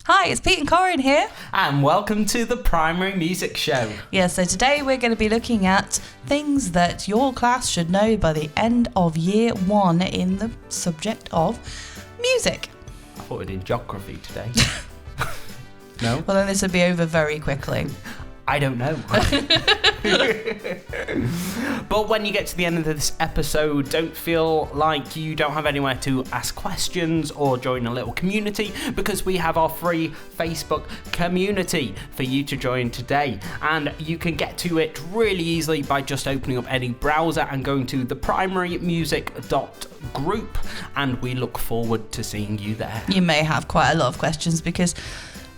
Hi, it's Pete and Corinne here. And welcome to the Primary Music Show. Yeah, so today we're going to be looking at things that your class should know by the end of year one in the subject of music. I thought we did geography today. No? Well, then this would be over very quickly. I don't know. But when you get to the end of this episode, don't feel like you don't have anywhere to ask questions or join a little community, because we have our free Facebook community for you to join today. And you can get to it really easily by just opening up any browser and going to theprimarymusic.group. And we look forward to seeing you there. You may have quite a lot of questions because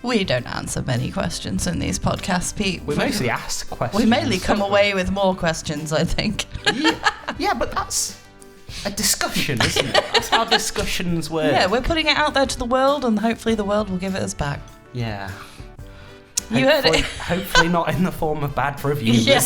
we don't answer many questions in these podcasts, Pete. We mostly ask questions. We mainly come away with more questions, I think. Yeah, but that's a discussion, isn't it? That's how discussions work. Yeah, we're putting it out there to the world, and hopefully the world will give it us back. Yeah. You heard it. Hopefully not in the form of bad reviews. Yeah,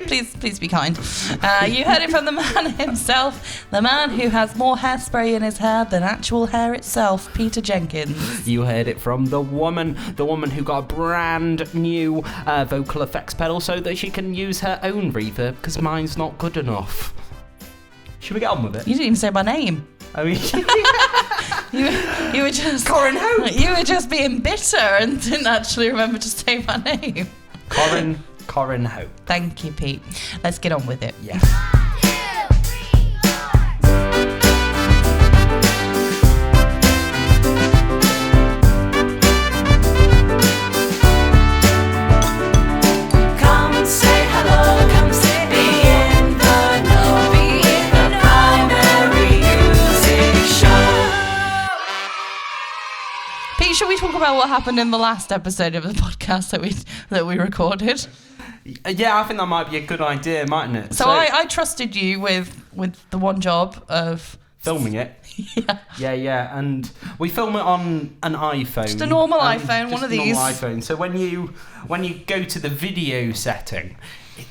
please be kind. You heard it from the man himself, the man who has more hairspray in his hair than actual hair itself, Peter Jenkins. You heard it from the woman who got a brand new vocal effects pedal so that she can use her own reverb because mine's not good enough. Should we get on with it? You didn't even say my name. I mean, you were just Corinne Hope. You were just being bitter and didn't actually remember to say my name. Corinne Hope. Thank you, Pete. Let's get on with it. Yes. Should we talk about what happened in the last episode of the podcast that we recorded? Yeah, I think that might be a good idea, mightn't it? So I trusted you with the one job of filming it. Yeah, and we film it on an iPhone. Just a normal iPhone, one of these. Normal iPhone. So when you go to the video setting,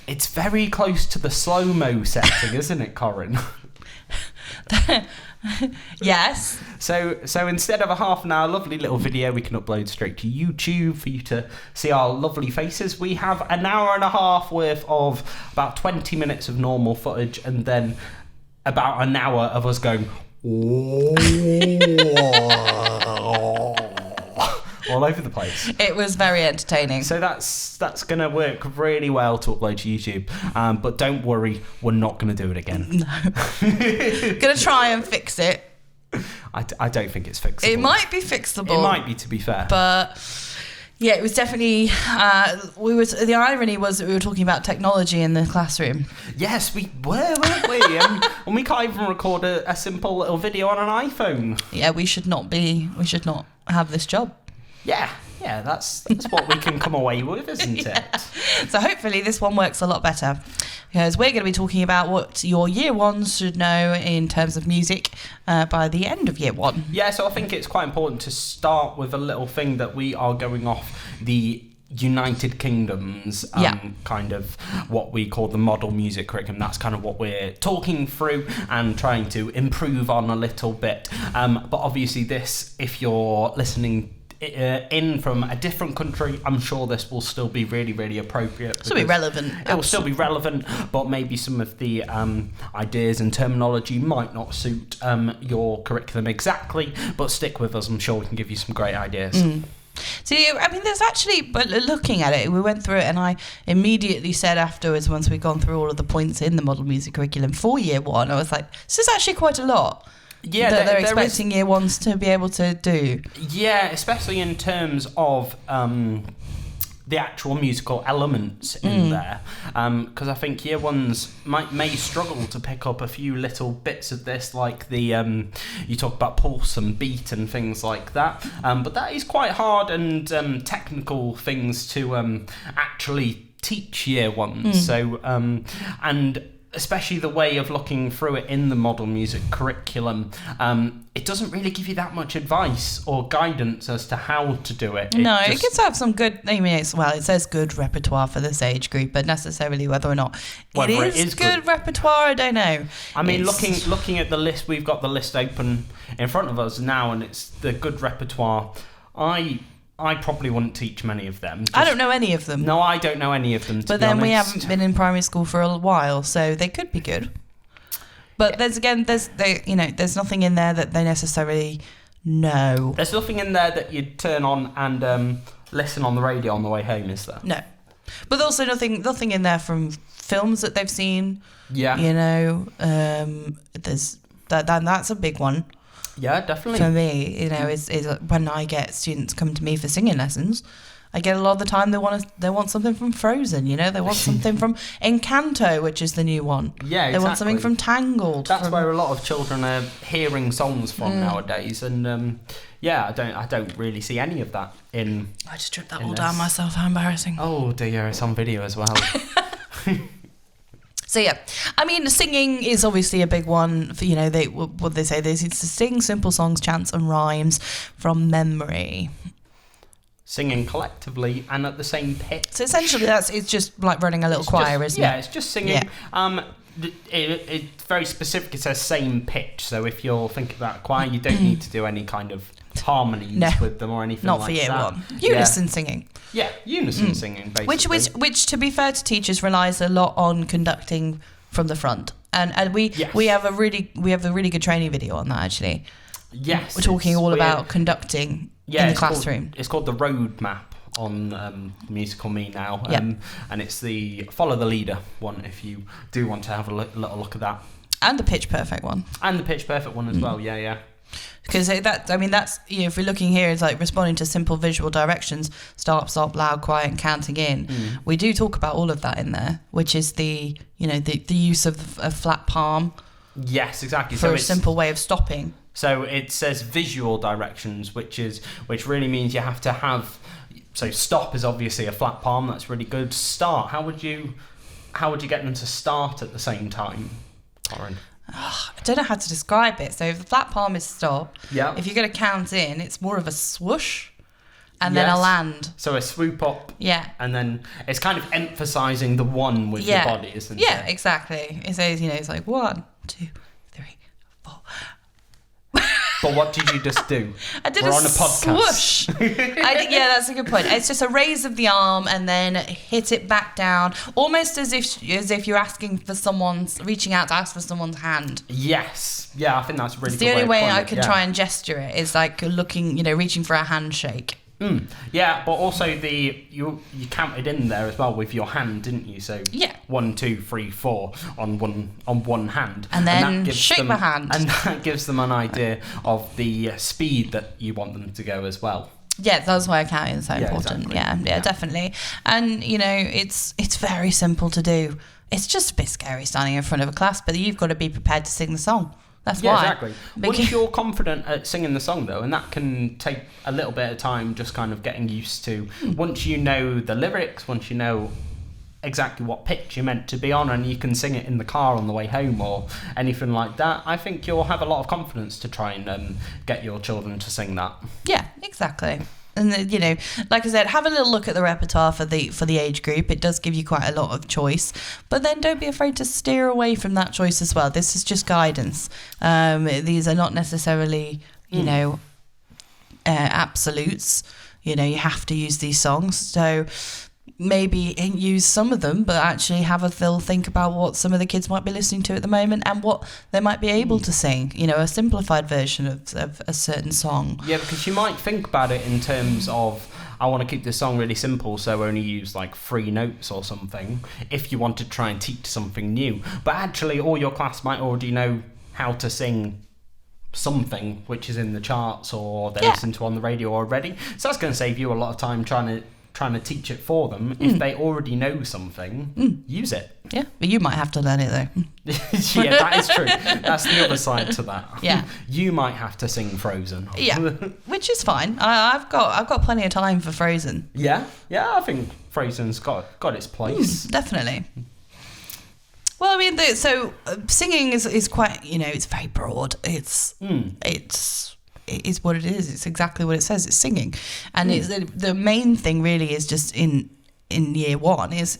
it's very close to the slow-mo setting, isn't it, Corinne? Yes. So instead of a half an hour lovely little video we can upload straight to YouTube for you to see our lovely faces, we have an hour and a half worth of about 20 minutes of normal footage and then about an hour of us going all over the place. It was very entertaining. So that's going to work really well to upload to YouTube. But don't worry, we're not going to do it again. No. Going to try and fix it. I don't think it's fixable. It might be fixable. It might be, to be fair. But yeah, it was definitely. The irony was that we were talking about technology in the classroom. Yes, we were, weren't we? And we can't even record a simple little video on an iPhone. Yeah, we should not have this job. Yeah, that's what we can come away with, isn't it? So hopefully this one works a lot better, because we're going to be talking about what your year ones should know in terms of music by the end of year one. Yeah, so I think it's quite important to start with a little thing that we are going off the United Kingdom's kind of what we call the model music curriculum. That's kind of what we're talking through and trying to improve on a little bit. But obviously this, if you're listening in from a different country, I'm sure this will still be really, really appropriate. It'll be relevant. It will still be relevant, but maybe some of the ideas and terminology might not suit your curriculum exactly, but stick with us. I'm sure we can give you some great ideas. So, I mean, there's actually, but looking at it, we went through it and I immediately said afterwards, once we'd gone through all of the points in the model music curriculum for year one, I was like, this is actually quite a lot. Yeah, that they're expecting year ones to be able to do. Yeah, especially in terms of the actual musical elements in there, because I think year ones may struggle to pick up a few little bits of this, like the you talk about pulse and beat and things like that, but that is quite hard and technical things to actually teach year ones. So and especially the way of looking through it in the model music curriculum, it doesn't really give you that much advice or guidance as to how to do it. It gets to have some good, I mean, it says good repertoire for this age group, but necessarily whether or not it is good repertoire, I don't know. I mean, looking at the list, we've got the list open in front of us now, and it's the good repertoire I probably wouldn't teach many of them. I don't know any of them. No, I don't know any of them, But then we haven't been in primary school for a while, so they could be good. But there's nothing in there that they necessarily know. There's nothing in there that you'd turn on and listen on the radio on the way home, is there? No. But also nothing in there from films that they've seen. Yeah. There's that's a big one. Yeah, definitely. For me, is when I get students come to me for singing lessons, I get a lot of the time they want something from Frozen, they want something from Encanto, which is the new one. Yeah, exactly. They want something from Tangled. That's where a lot of children are hearing songs from nowadays, and I don't really see any of that in. I just tripped that all down myself. How embarrassing! Oh dear, it's on video as well. So yeah, I mean, singing is obviously a big one. For, what they say is it's to sing simple songs, chants, and rhymes from memory. Singing collectively and at the same pitch. So essentially, it's just like running a little choir, isn't it? Yeah, it's just singing. Yeah. It's very specific. It says same pitch. So if you're thinking about a choir, you don't need to do any kind of harmonies with them or anything like that. Not for year one. Unison singing. Yeah, unison singing, basically. Which, to be fair to teachers, relies a lot on conducting from the front. And we have a really good training video on that, actually. Yes. We're talking all about conducting in the classroom. It's called the Roadmap on Musical Me now. And it's the Follow the Leader one, if you do want to have a little look at that. And the Pitch Perfect one. And the Pitch Perfect one as well, yeah. Because that's if we're looking here, it's like responding to simple visual directions: start, stop, loud, quiet, and counting in. We do talk about all of that in there, which is the use of a flat palm. Yes, exactly. For a simple way of stopping. So it says visual directions, which really means you have to have. So stop is obviously a flat palm. That's really good. Start. How would you get them to start at the same time, Corinne? I don't know how to describe it. So if the flat palm is stop, if you're going to count in, it's more of a swoosh and then a land. So a swoop up. Yeah. And then it's kind of emphasising the one with your body, isn't it? Yeah, exactly. It says, it's like 1, 2, 3, 4. But what did you just do? We're on a podcast. Swoosh. That's a good point. It's just a raise of the arm and then hit it back down, almost as if you're asking for reaching out to ask for someone's hand. Yes. Yeah, I think that's really. It's the only way I can try and gesture it is like looking, reaching for a handshake. Yeah, but also you counted in there as well with your hand, didn't you? So 1, 2, 3, 4 on one hand, and then shake my hand, and that gives them an idea of the speed that you want them to go as well. Yeah, that's why counting is so important. Exactly. Yeah, definitely. And it's very simple to do. It's just a bit scary standing in front of a class, but you've got to be prepared to sing the song. That's why. Exactly. Once you're confident at singing the song, though, and that can take a little bit of time, just kind of getting used to. Once you know the lyrics, once you know exactly what pitch you're meant to be on, and you can sing it in the car on the way home or anything like that, I think you'll have a lot of confidence to try and get your children to sing that. Yeah, exactly. And like I said, have a little look at the repertoire for the age group. It does give you quite a lot of choice, but then don't be afraid to steer away from that choice as well. This is just guidance. These are not necessarily, absolutes. You have to use these songs. So maybe use some of them, but actually have a little think about what some of the kids might be listening to at the moment and what they might be able to sing, a simplified version of a certain song. Yeah, because you might think about it in terms of, I want to keep this song really simple, so only use like 3 notes or something, if you want to try and teach something new. But actually, all your class might already know how to sing something which is in the charts or they listen to on the radio already. So that's going to save you a lot of time trying to teach it for them. If they already know something, use it. Yeah, but you might have to learn it though. Yeah, that is true. That's the other side to that. Yeah, you might have to sing Frozen. Yeah, which is fine. I've got plenty of time for Frozen. Yeah, I think Frozen's got its place. Definitely. Well, I mean, so singing is quite, it's very broad. It is what it is. It's exactly what it says. It's singing, and it's the main thing really is just in year one is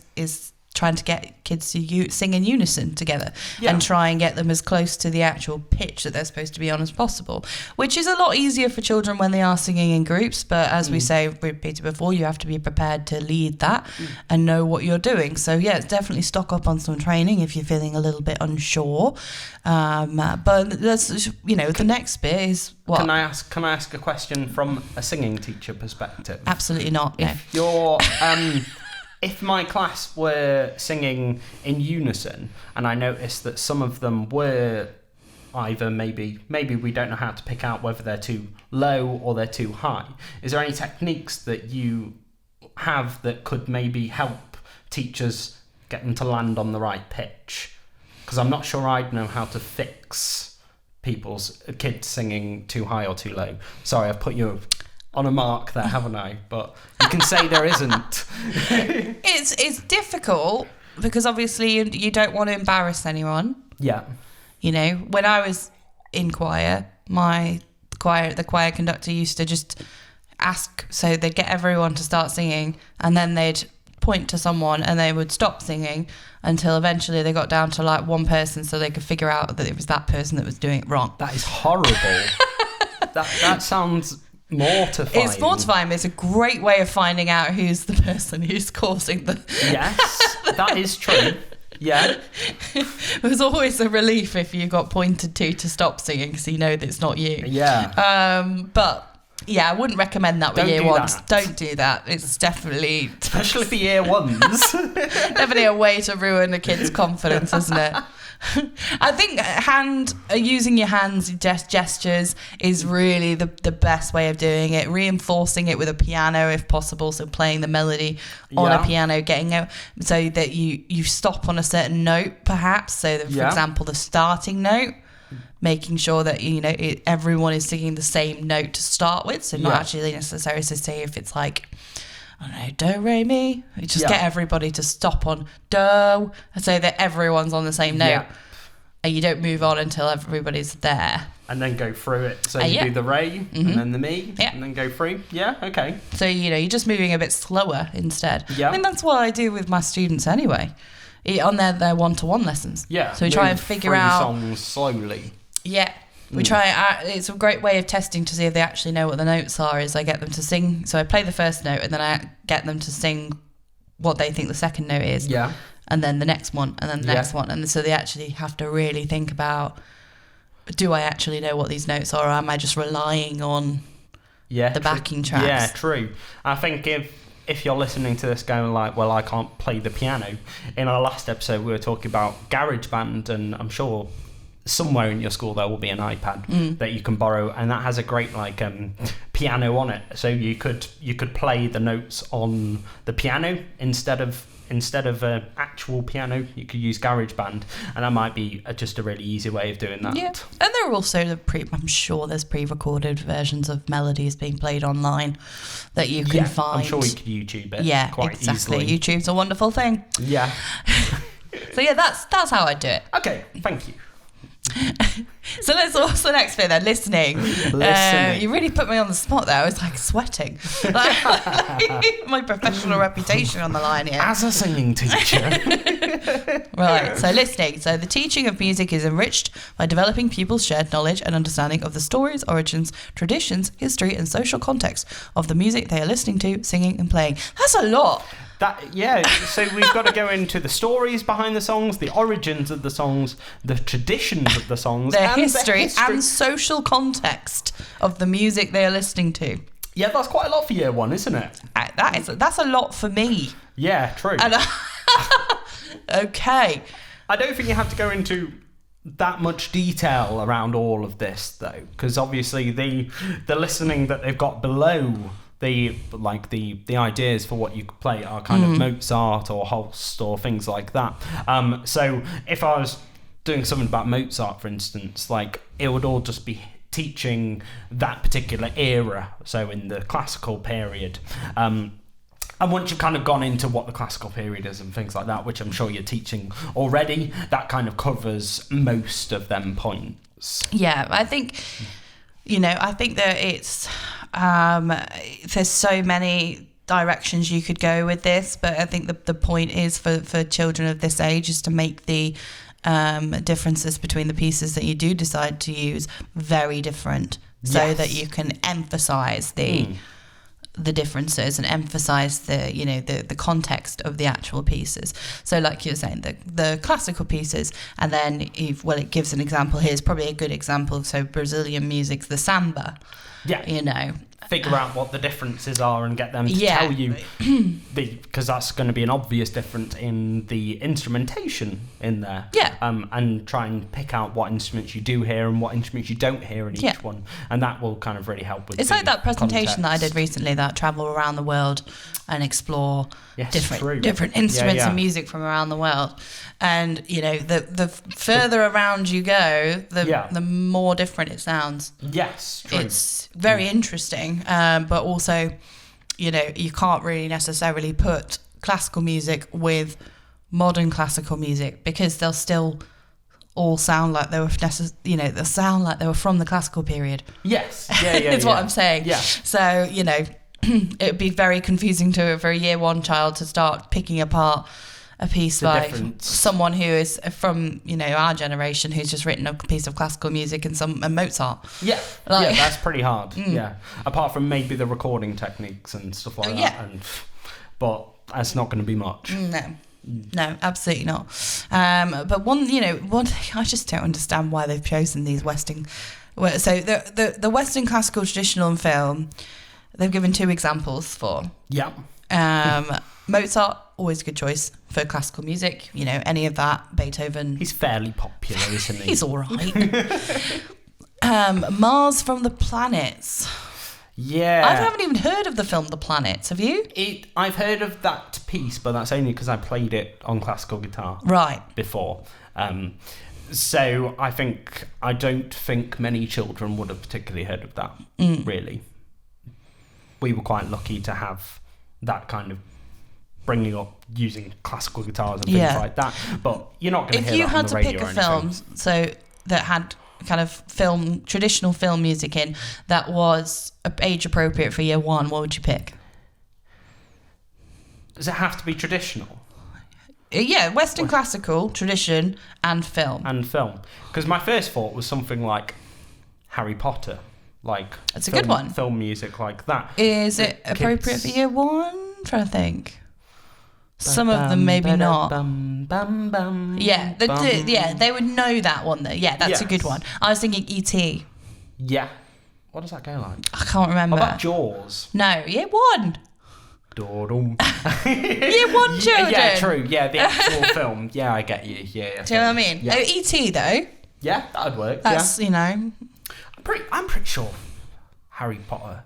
trying to get kids to sing in unison together Yeah. and try and get them as close to the actual pitch that they're supposed to be on as possible, which is a lot easier for children when they are singing in groups. But as we repeated before, you have to be prepared to lead that and know what you're doing. So yeah, it's definitely stock up on some training if you're feeling a little bit unsure. But that's, the next bit is what? Can I ask a question from a singing teacher perspective? Absolutely not. No. If you're if my class were singing in unison and I noticed that some of them were either maybe we don't know how to pick out whether they're too low or they're too high, is there any techniques that you have that could maybe help teachers get them to land on the right pitch? Because I'm not sure I'd know how to fix kids singing too high or too low. Sorry, I've put you on a mark there, haven't I? But you can say there isn't. It's difficult because obviously you don't want to embarrass anyone. Yeah. When I was in choir, the choir conductor used to just ask, so they'd get everyone to start singing and then they'd point to someone and they would stop singing until eventually they got down to like one person so they could figure out that it was that person that was doing it wrong. That is horrible. that sounds mortifying. It's mortifying, but it's a great way of finding out who's the person who's causing the... Yes, that is true. Yeah. It was always a relief if you got pointed to stop singing because you know that it's not you. Yeah. But yeah, I wouldn't recommend that with year ones. That. Don't do that. It's definitely... Especially for year ones. Definitely a way to ruin a kid's confidence, isn't it? I think using your hands, gestures is really the best way of doing it. Reinforcing it with a piano if possible, so playing the melody on a piano, getting out so that you stop on a certain note, perhaps. So that, for example, the starting note, making sure that everyone is singing the same note to start with. So not actually necessarily to say if it's like, I don't know, do, re, mi. You just get everybody to stop on do, so that everyone's on the same note. Yeah. And you don't move on until everybody's there. And then go through it. So you do the re, and then the mi, and then go through. Yeah, okay. So, you're just moving a bit slower instead. Yeah. I mean, that's what I do with my students anyway, on their one-to-one lessons. Yeah. So we try and figure out... songs slowly. Yeah. We try, it's a great way of testing to see if they actually know what the notes are, is I get them to sing. So I play the first note and then I get them to sing what they think the second note is. Yeah. And then the next one and then the next one. And so they actually have to really think about, do I actually know what these notes are, or am I just relying on the backing tracks? Yeah, true. I think if you're listening to this going like, well, I can't play the piano. In our last episode, we were talking about GarageBand, and I'm sure somewhere in your school there will be an iPad that you can borrow, and that has a great piano on it, so you could play the notes on the piano instead of actual piano. You could use GarageBand, and that might be just a really easy way of doing that. Yeah, and there are also I'm sure there's pre-recorded versions of melodies being played online that you can find. I'm sure we could YouTube it. Yeah, quite exactly. easily. YouTube's a wonderful thing. Yeah. So yeah, that's how I do it. Okay, thank you. So what's the next bit then? Listening. You really put me on the spot there. I was like sweating. My professional reputation on the line here. As a singing teacher. Right, so listening. So the teaching of music is enriched by developing pupils' shared knowledge and understanding of the stories, origins, traditions, history and social context of the music they are listening to, singing and playing. That's a lot. So we've got to go into the stories behind the songs, the origins of the songs, the traditions of the songs, the history and social context of the music they are listening to. Yeah, that's quite a lot for year one, isn't it? That's a lot for me. Yeah, true. Okay. I don't think you have to go into that much detail around all of this, though, because obviously the listening that they've got below the ideas for what you could play are kind of Mozart or Holst or things like that. So if I was doing something about Mozart, for instance, it would all just be teaching that particular era, so in the classical period. And once you've kind of gone into what the classical period is and things like that, which I'm sure you're teaching already, that kind of covers most of them points. Yeah, I think that it's there's so many directions you could go with this, but I think the point is for children of this age is to make the differences between the pieces that you do decide to use very different, so that you can emphasize the differences and emphasize the context of the actual pieces. So like you're saying, the classical pieces, and then it gives an example. Here's probably a good example. So Brazilian music's the samba. Yeah. Figure out what the differences are and get them to tell you, because that's going to be an obvious difference in the instrumentation in there. Yeah. And try and pick out what instruments you do hear and what instruments you don't hear in each one, and that will kind of really help with. It's like that presentation that I did recently, that travel around the world and explore different instruments and music from around the world. And the further around you go, the more different it sounds. Yes, true. It's very interesting, but also, you can't really necessarily put classical music with modern classical music, because they'll still all sound like they were they'll sound like they were from the classical period. Yes, It's what I'm saying. Yeah. So it'd be very confusing for a year one child to start picking apart a piece by someone who is from our generation, who's just written a piece of classical music and Mozart. That's pretty hard. Apart from maybe the recording techniques and stuff like that, but that's not going to be much. No, absolutely not. But one I just don't understand why they've chosen these Western. So the Western classical traditional and film, they've given 2 examples for. Mozart, always a good choice for classical music. Any of that, Beethoven. He's fairly popular, isn't he? He's all right. Mars from the Planets. Yeah. I haven't even heard of the film The Planets. Have you? I've heard of that piece, but that's only because I played it on classical guitar before. So I don't think many children would have particularly heard of that, really. We were quite lucky to have that kind of bringing up using classical guitars and things like that. But you're not going to hear that on the radio. If you had to pick a film that had kind of traditional film music in that was age appropriate for year one, what would you pick? Does it have to be traditional? Western classical, tradition, and film. Because my first thought was something like Harry Potter. That's a good one. Film music like that. Is it appropriate for year one? I'm trying to think. Some of them maybe not. They would know that one though. Yeah, that's a good one. I was thinking E.T. Yeah. What does that go like? I can't remember. What about Jaws? No, year one. Year one children. Yeah, true. Yeah, the actual film. Yeah, I get you. Yeah. Do you know what I mean? Yeah. E.T. though. Yeah, that would work. That's I'm pretty sure Harry Potter.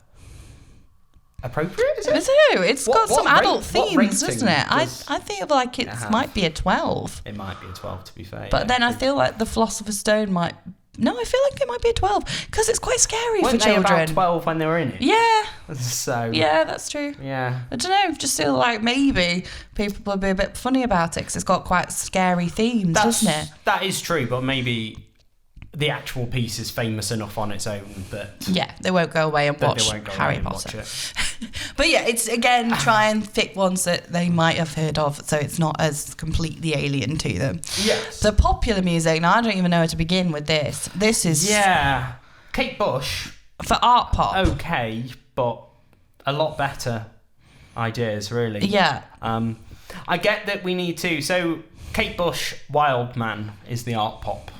Appropriate, is it? It's got some adult themes, doesn't it? I feel like it might be a 12. It might be a 12, to be fair. But then I feel like the Philosopher's Stone might... No, I feel like it might be a 12, because it's quite scary for children. Weren't they about 12 when they were in it? Yeah. So... Yeah, that's true. Yeah. I don't know, I just feel like maybe people will be a bit funny about it, because it's got quite scary themes, doesn't it? That is true, but maybe... the actual piece is famous enough on its own that... Yeah, they won't go away and watch Harry Potter. But it's, again, try and pick ones that they might have heard of, so it's not as completely alien to them. Yes. The popular music, now I don't even know where to begin with this. This is... Yeah. Kate Bush. For art pop. Okay, but a lot better ideas, really. Yeah. I get that we need to... So, Kate Bush, Wild Man is the art pop.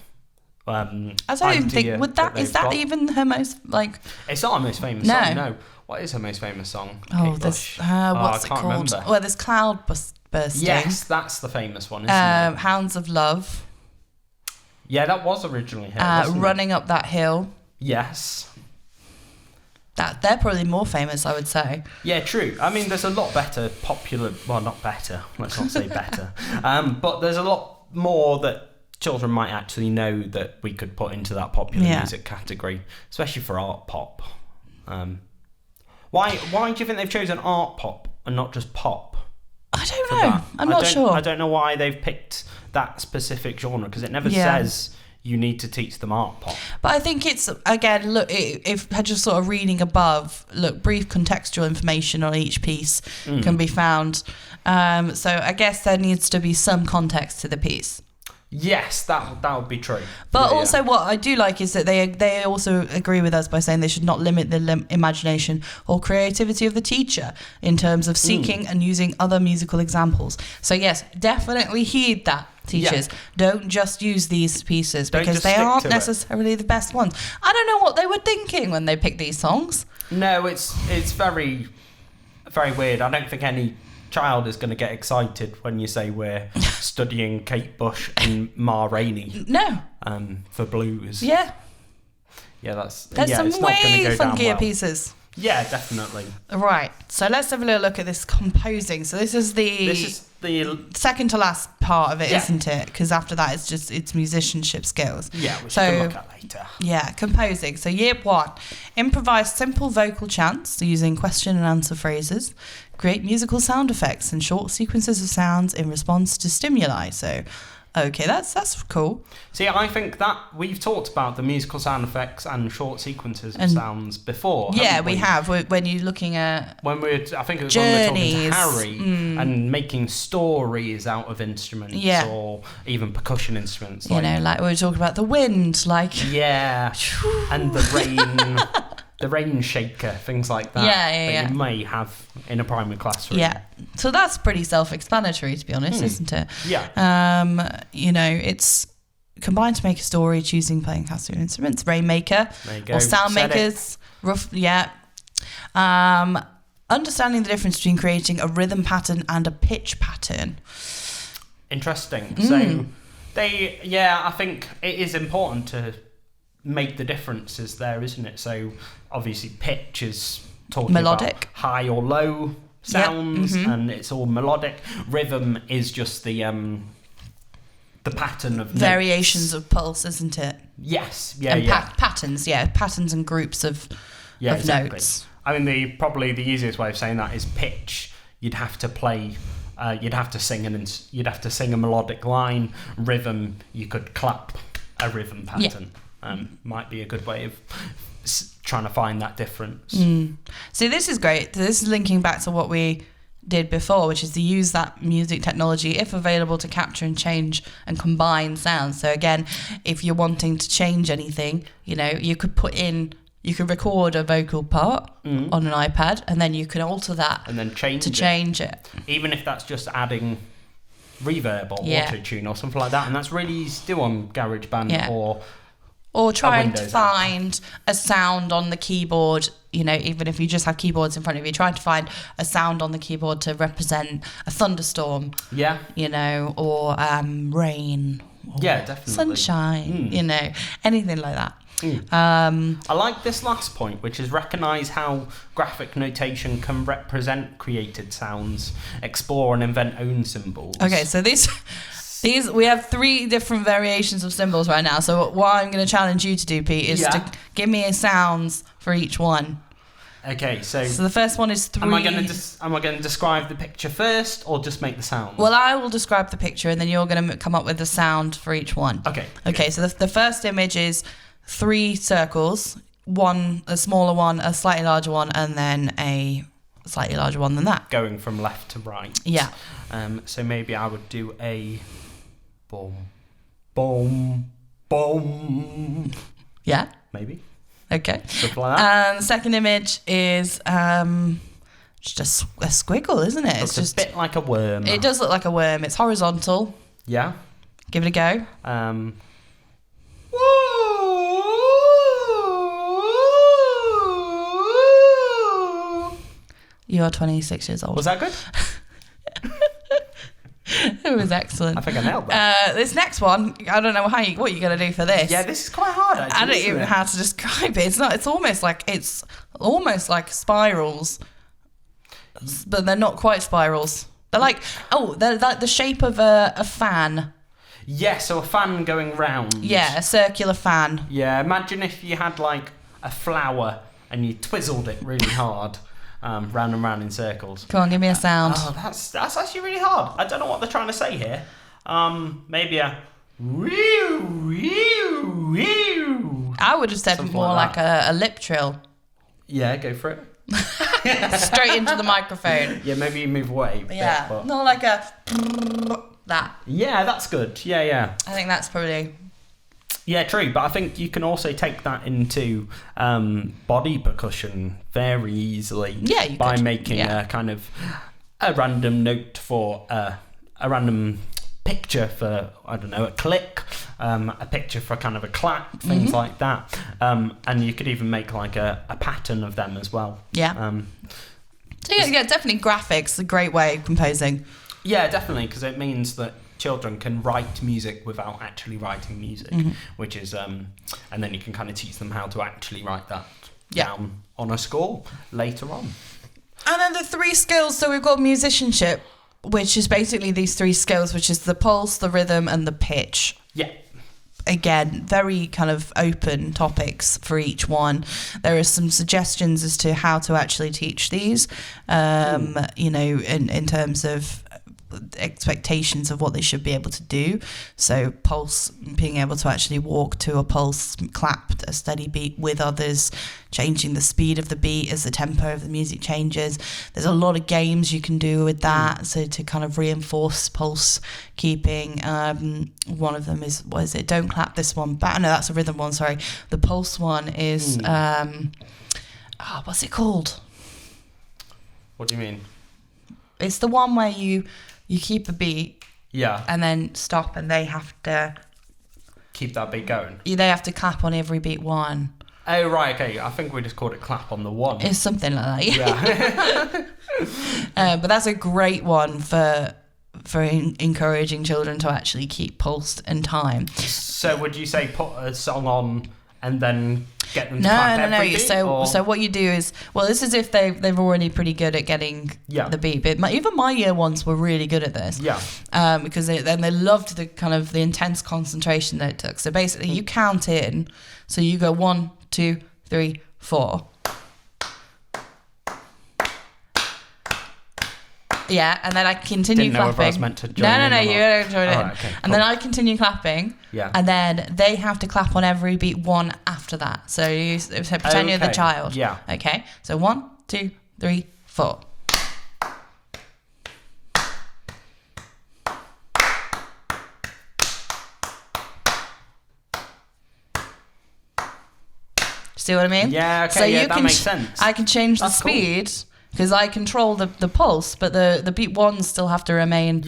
I don't even think is that even her most It's not her most famous song. No. What is her most famous song? What's it called? Remember. Well, there's Cloud Bursting. Yes, that's the famous one, isn't it? Hounds of Love. Yeah, that was originally her. Running Up That Hill. Yes. They're probably more famous, I would say. Yeah, true. I mean, there's a lot better popular. Well, not better. Let's not say better. But there's a lot more that children might actually know that we could put into that popular music category, especially for art pop. Why do you think they've chosen art pop and not just pop? I don't know. I'm not sure. I don't know why they've picked that specific genre, because it never says you need to teach them art pop. But I think it's, again, look, if just sort of reading above, look, brief contextual information on each piece can be found. So I guess there needs to be some context to the piece. Yes, that would be true. But also what I do like is that they also agree with us by saying they should not limit the imagination or creativity of the teacher in terms of seeking and using other musical examples. So yes, definitely heed that, teachers. Don't just use these pieces because they aren't necessarily the best ones. I don't know what they were thinking when they picked these songs. No, it's very, very weird. I don't think any child is going to get excited when you say we're studying Kate Bush and Ma Rainey. No. For blues. Yeah. Yeah, that's some it's not way go down funkier well. pieces. Yeah, definitely. Right. So let's have a little look at this composing. So this is the second to last part of it, isn't it? Because after that, it's musicianship skills. Yeah, which we can look at later. Yeah, composing. So year 1, improvise simple vocal chants using question and answer phrases. Create musical sound effects and short sequences of sounds in response to stimuli. So, okay, that's cool. See, I think that we've talked about the musical sound effects and short sequences of sounds before. Yeah, we have. When you're looking at I think it was journeys, when we were talking to Harry and making stories out of instruments or even percussion instruments. You know, like we were talking about the wind, like and the rain. The rain shaker, things like that. That you may have in a primary classroom. Yeah. So that's pretty self-explanatory, to be honest, isn't it? Yeah. You know, it's combined to make a story, choosing playing classical instruments, rainmaker or sound makers. Understanding the difference between creating a rhythm pattern and a pitch pattern. Interesting. So I think it is important to make the differences there, isn't it? So obviously pitch is talking melodic, about high or low sounds, and it's all melodic. Rhythm is just the pattern of variations notes. Of pulse, isn't it? Yes, patterns, patterns and groups of exactly. Notes. I mean, probably the easiest way of saying that is pitch. You'd have to play. You'd have to sing a melodic line. Rhythm, you could clap a rhythm pattern. Might be a good way of trying to find that difference. See, this is great. This is linking back to what we did before, which is to use that music technology, if available, to capture and change and combine sounds. So again, if you're wanting to change anything, you know, you could record a vocal part on an iPad, and then you can alter that and then change it. Even if that's just adding reverb or auto-tune or something like that, and that's really easy to do on GarageBand or trying to find a sound on the keyboard, you know, even if you just have keyboards in front of you, trying to find a sound on the keyboard to represent a thunderstorm. Yeah. You know, or rain. Or definitely. Sunshine, you know, anything like that. I like this last point, which is recognise how graphic notation can represent created sounds, explore and invent own symbols. Okay, so these we have 3 different variations of symbols right now. So what I'm going to challenge you to do, Pete, is to give me a sounds for each one. Okay, so the first one is 3. Am I going to describe the picture first, or just make the sound? Well, I will describe the picture, and then you're going to come up with the sound for each one. Okay. Okay. So the first image is 3 circles, a smaller one, a slightly larger one, and then a slightly larger one than that. Going from left to right. Yeah. So maybe I would do a boom, boom, boom. Yeah. Maybe. Okay. Something like that. The second image is just a squiggle, isn't it? It's just a bit like a worm. It does look like a worm. It's horizontal. Yeah. Give it a go. You are 26 years old. Was that good? It was excellent. I think I nailed that. This next one, I don't know what you're going to do for this. Yeah, this is quite hard, actually. I don't even know how to describe it. It's almost like spirals, but they're not quite spirals. They're like the shape of a fan. Yeah, so a fan going round. Yeah, a circular fan. Yeah, imagine if you had like a flower and you twizzled it really hard. Round and round in circles. Come on, give me a sound. That's actually really hard. I don't know what they're trying to say here. Maybe a I would have said Something more like like a lip trill. Yeah, go for it. Straight into the microphone. Yeah, maybe you move away a bit, Yeah, but... not like a that. Yeah, that's good. Yeah. I think that's probably... Yeah, true. But I think you can also take that into body percussion very easily. Yeah, you by could. making a kind of a random note for a random picture for, I don't know, a click, a picture for kind of a clap, things like that. And you could even make like a pattern of them as well. Yeah. So yeah, definitely graphics, a great way of composing. Yeah, definitely, because it means that children can write music without actually writing music, which is, and then you can kind of teach them how to actually write that down on a score later on. And then the 3 skills, so we've got musicianship, which is basically these 3 skills, which is the pulse, the rhythm, and the pitch. Yeah. Again, very kind of open topics for each one. There are some suggestions as to how to actually teach these, you know, in terms of expectations of what they should be able to do. So pulse, being able to actually walk to a pulse, clap a steady beat with others, changing the speed of the beat as the tempo of the music changes. There's a lot of games you can do with that, so to kind of reinforce pulse keeping. One of them is, what is it? Don't clap this one back. No, that's a rhythm one, sorry. The pulse one is what's it called? What do you mean? It's the one where you keep a beat, and then stop, and they have to keep that beat going. They have to clap on every beat one. Oh right, okay. I think we just called it clap on the one. It's something like that. Yeah. But that's a great one for encouraging children to actually keep pulse and time. So would you say put a song on and then get them to clap every beat? So what you do is, well, this is if they've already pretty good at getting the beat. But even my year ones were really good at this. Yeah. Because they loved the kind of the intense concentration that it took. So basically, you count in. So you go 1, 2, 3, 4. Yeah, and then I continue clapping. If I was meant to join no, you don't join in. Okay, cool. And then I continue clapping. Yeah. And then they have to clap on every beat one after that. So pretend you're the child. Yeah. Okay. So 1, 2, 3, 4. See what I mean? Yeah, okay, so that makes sense. I can change the speed because I control the pulse, but the beat ones still have to remain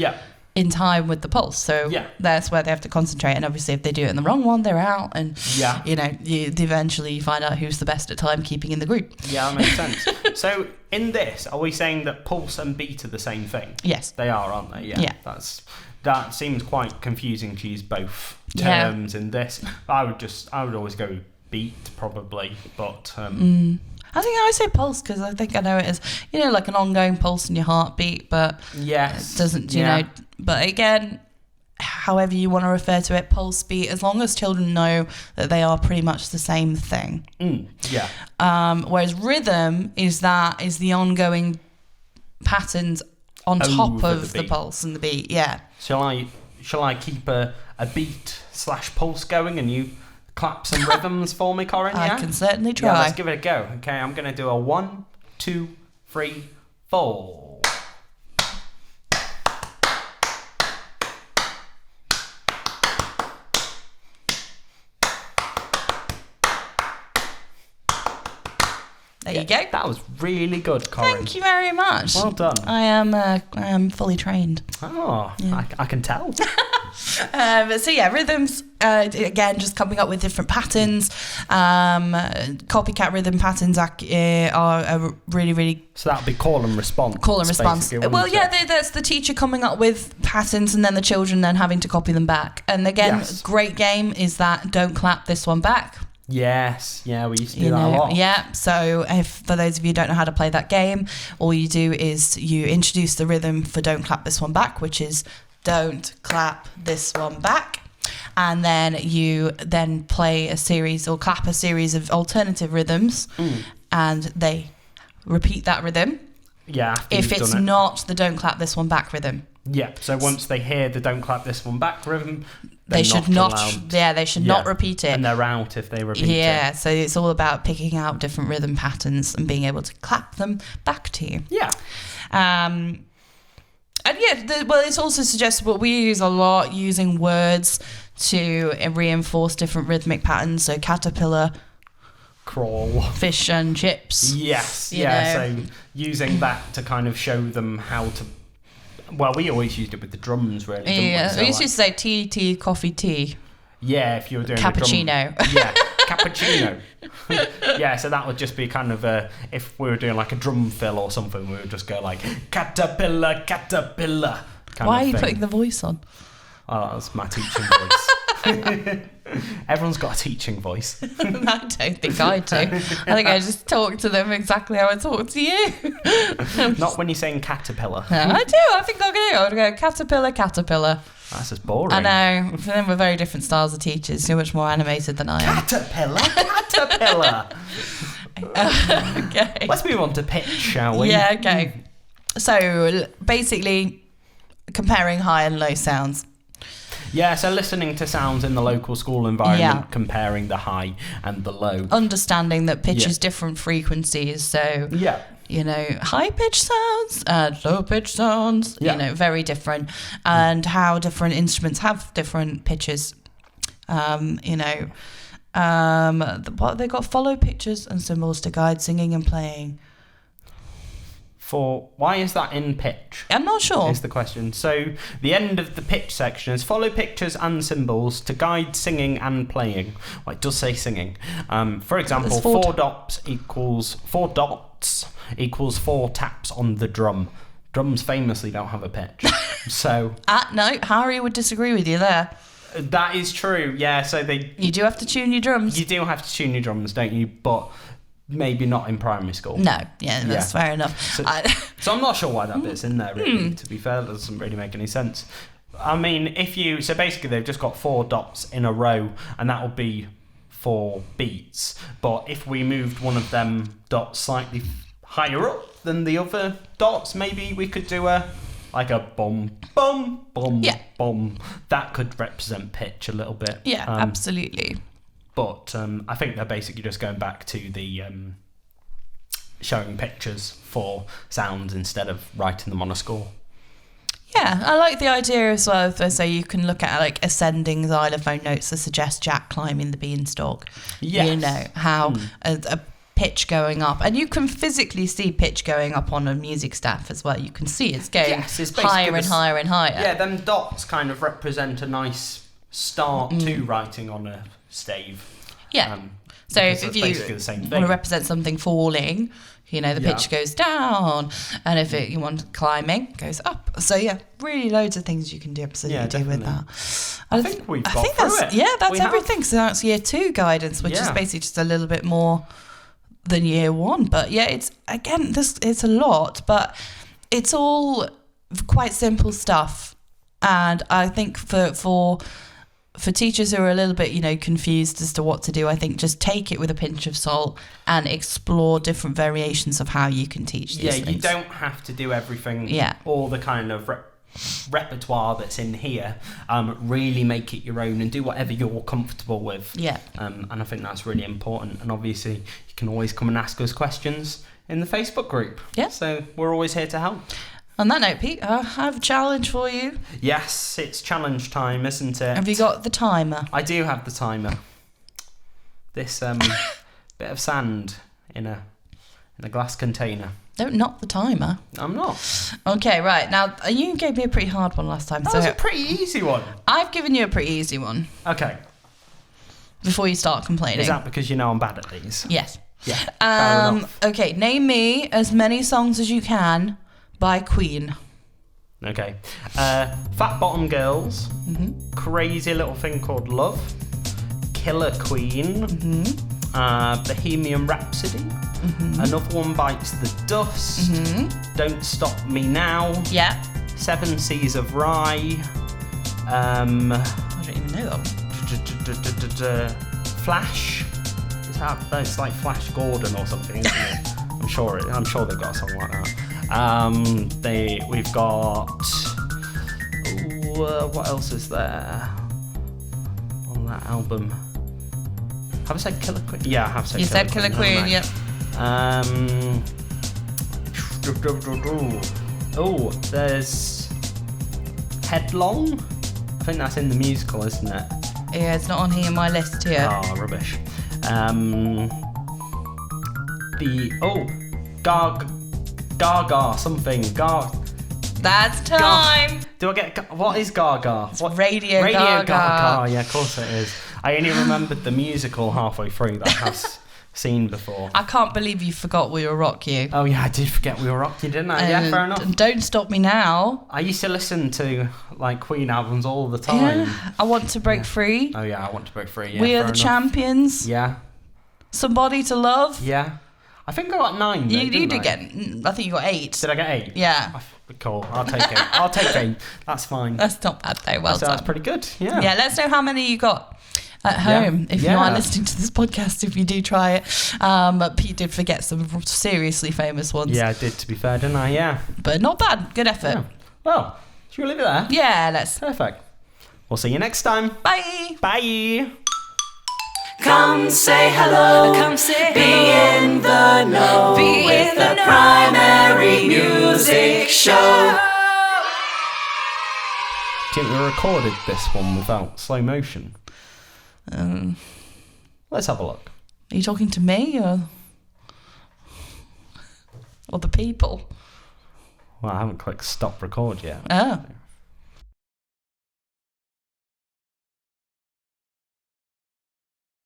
in time with the pulse. So that's where they have to concentrate. And obviously, if they do it in the wrong one, they're out. And, you know, eventually you find out who's the best at timekeeping in the group. Yeah, that makes sense. So in this, are we saying that pulse and beat are the same thing? Yes. They are, aren't they? Yeah. That seems quite confusing to use both terms in this. I would always go beat probably, but I think I always say pulse because I think I know it as, you know, like an ongoing pulse in your heartbeat, but it doesn't, you know. But again, however you want to refer to it, pulse, beat, as long as children know that they are pretty much the same thing. Whereas rhythm is the ongoing patterns on top of the pulse and the beat. Yeah. Shall I keep a beat / pulse going and you clap some rhythms for me, Corinne? I can certainly try. Yeah, let's give it a go. Okay, I'm going to do a 1, 2, 3, 4. There you go. That was really good, Corinne. Thank you very much. Well done. I am fully trained. Oh, yeah. I can tell. So yeah, rhythms, again, just coming up with different patterns. Copycat rhythm patterns are really, really... So that would be call and response. Call and response. Well, yeah, that's the teacher coming up with patterns and then the children then having to copy them back. And again, great game is that don't clap this one back. Yes, yeah, we used to do that a lot. Yeah, so for those of you who don't know how to play that game, all you do is you introduce the rhythm for don't clap this one back, which is don't clap this one back. And then you then play a series or clap a series of alternative rhythms and they repeat that rhythm. Yeah. If it's not the don't clap this one back rhythm. Yeah, so once they hear the don't clap this one back rhythm, they should not. Yeah, they should not repeat it. And they're out if they repeat it. Yeah, so it's all about picking out different rhythm patterns and being able to clap them back to you. Yeah. And yeah, it's also suggestible. We use a lot using words to reinforce different rhythmic patterns. So caterpillar, crawl, fish and chips. Yes, you know. So using that to kind of show them how to. Well, we always used it with the drums, really. Didn't we? So we used to say tea, coffee, tea. Yeah, if you were doing cappuccino. Cappuccino. Yeah, so that would just be kind of if we were doing like a drum fill or something, we would just go like caterpillar. Why are you putting the voice on? Oh, that's my teaching voice. Everyone's got a teaching voice. I don't think I do. I think I just talk to them exactly how I talk to you. Not when you're saying caterpillar. I do. I think I'll go caterpillar. That's just boring. I know. Then we're very different styles of teachers. You're much more animated than I am. Caterpillar. Okay. Let's move on to pitch, shall we? Yeah, okay. So basically comparing high and low sounds. Yeah, so listening to sounds in the local school environment, comparing the high and the low. Understanding that pitch is different frequencies. So, you know, high-pitched sounds and low-pitched sounds, you know, very different. And how different instruments have different pitches. You know, what they got, follow pitches and symbols to guide singing and playing. Why is that in pitch? I'm not sure. Is the question. So the end of the pitch section is follow pictures and symbols to guide singing and playing. Well, it does say singing. For example, 4 dots equals 4 taps on the drum. Drums famously don't have a pitch. So no, Harry would disagree with you there. That is true. Yeah. So you do have to tune your drums. You do have to tune your drums, don't you? But maybe not in primary school. No, that's fair enough. So I'm not sure why that bit's in there, really, to be fair. That doesn't really make any sense. I mean, so basically they've just got 4 dots in a row, and that will be 4 beats. But if we moved one of them dots slightly higher up than the other dots, maybe we could do a bum, bum, bum, bum. That could represent pitch a little bit. Yeah, absolutely. But I think they're basically just going back to the showing pictures for sounds instead of writing them on a score. Yeah, I like the idea as well. So you can look at like ascending xylophone notes to suggest Jack climbing the beanstalk. Yes. You know, how a pitch going up. And you can physically see pitch going up on a music staff as well. You can see it's going higher and higher and higher. Yeah, them dots kind of represent a nice start to writing on a stave. Yeah. So if you want to represent something falling, you know, the pitch goes down, and if you want climbing, it goes up. So yeah, really loads of things you can do with that. I think we've got through it. Yeah, that's everything. So that's year 2 guidance, which is basically just a little bit more than year 1. But yeah, it's a lot, but it's all quite simple stuff. And I think for teachers who are a little bit, you know, confused as to what to do, I think just take it with a pinch of salt and explore different variations of how you can teach these things. You don't have to do everything, all the kind of repertoire that's in here. Really make it your own and do whatever you're comfortable with. Yeah. And I think that's really important. And obviously, you can always come and ask us questions in the Facebook group. Yeah. So we're always here to help. On that note, Pete, I have a challenge for you. Yes, it's challenge time, isn't it? Have you got the timer? I do have the timer. This bit of sand in a glass container. No, not the timer. I'm not. Okay, right. Now, you gave me a pretty hard one last time. That was a pretty easy one. I've given you a pretty easy one. Okay. Before you start complaining. Is that because you know I'm bad at these? Yes. Yeah, fair enough. Okay, name me as many songs as you can by Queen. Okay. Fat Bottom Girls, Crazy Little Thing Called Love, Killer Queen, Bohemian Rhapsody, Another One Bites the Dust, Don't Stop Me Now, 7 Seas of Rye, I don't even know that. Flash. It's like Flash Gordon or something, isn't it? I'm sure they've got a song like that. We've got what else is there on that album? Have I said Killer Queen? Yeah, I have said You Killer said Killer Queen, Queen, yep. Oh, there's Headlong. I think that's in the musical, isn't it? Yeah, it's not on here in my list here. Oh, rubbish. Gaga something. That's time. Do I get what is Gaga? What? Radio Gaga. Yeah, of course it is. I only remembered the musical halfway through that I have seen before. I can't believe you forgot We Will Rock You. Oh yeah, I did forget We Will Rock You, didn't I? Yeah, fair enough. And Don't Stop Me Now. I used to listen to like Queen albums all the time. Yeah. I Want to Break Free. Oh yeah, I Want to Break Free. Yeah, We Are fair the enough. Champions. Yeah. Somebody to Love. Yeah. I think I got 9. Though, You didn't did I? get. I think you got 8. Did I get 8? Yeah. Cool. I'll take 8. I'll take 8. That's fine. That's not bad though. Well That's done. pretty good. Yeah. Yeah. Let us know how many you got at home if you Yeah. are listening to this podcast. If you do try it, Pete did forget some seriously famous ones. Yeah, I did. To be fair, didn't I? Yeah. But not bad. Good effort. Yeah. Well, should we leave it there? Yeah. Let's. Perfect. We'll see you next time. Bye. Bye. Come say hello. Come say Be hello. in the know. Be with in the the know. Primary Music Show. Do you think we recorded this one without slow motion? Let's have a look. Are you talking to me or the people? Well, I haven't clicked stop record yet. Oh.